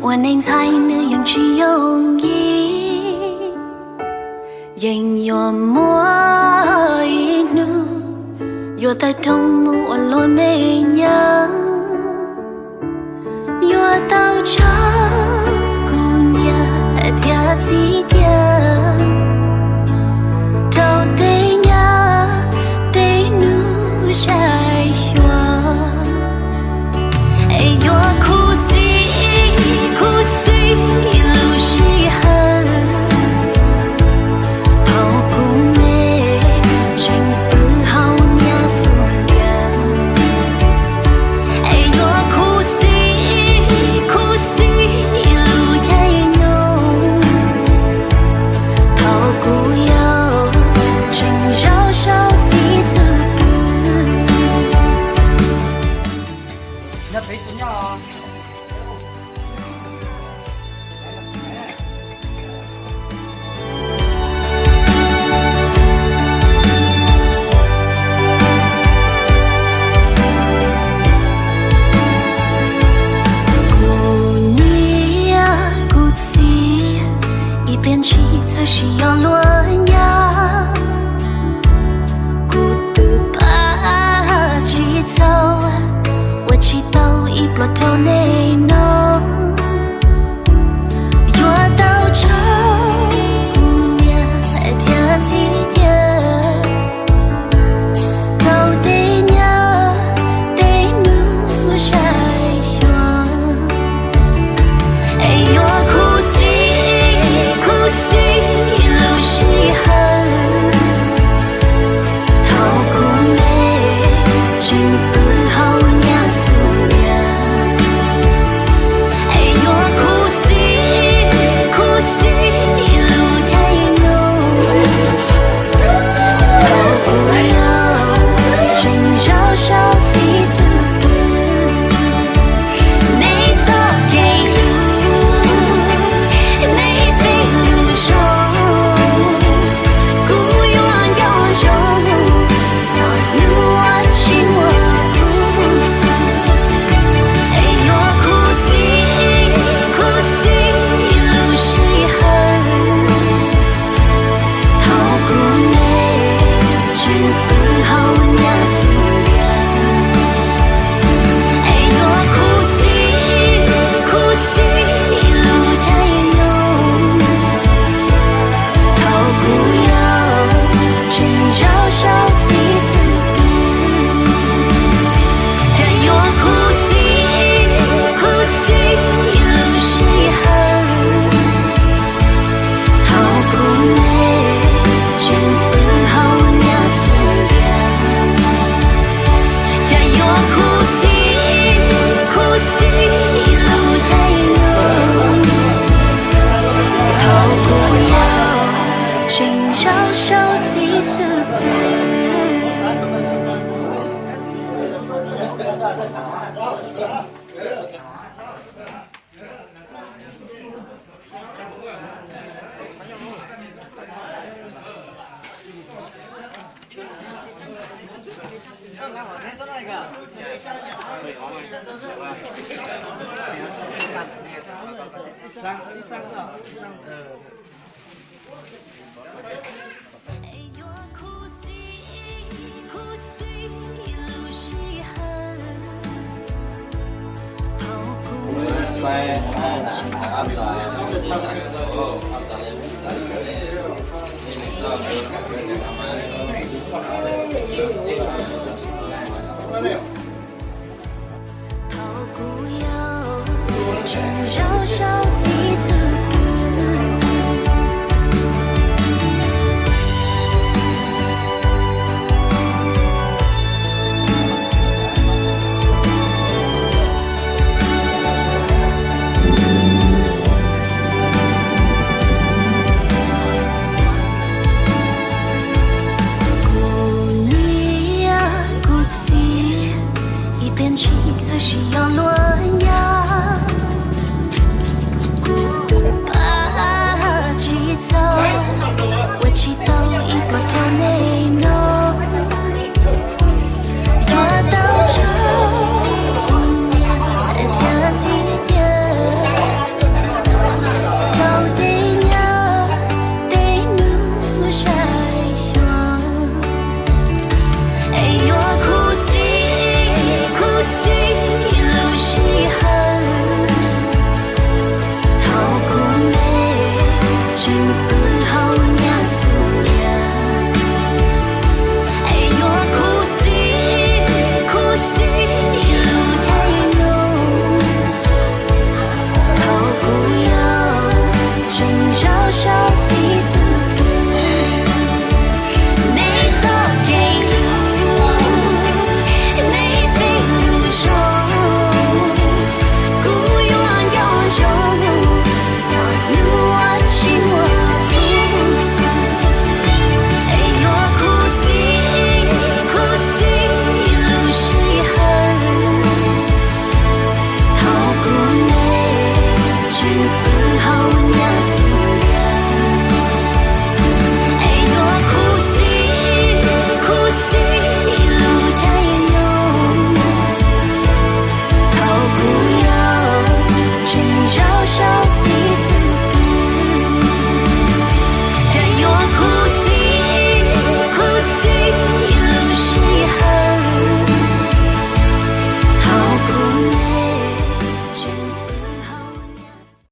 我能猜你样去容易，因我莫一怒，有在痛目我落没娘，有到长姑娘跳起的，到对娘对怒晒霜，哎呦哭死。哭死路西河，跑不美，情不好娘苏娘。哎呦哭死路太浓，跑不有，情绕小几次不。那谁知道啊？变起则是要落呀，孤独把起走，我祈祷一波头内弄，我到这姑娘跳起的，到对娘对怒晒霜，哎呦哭死。哭死路西河，逃不美，情不好娘苏娘。哎呦哭死路太浓，逃不了，情绕小几次不。你早给绕小几次。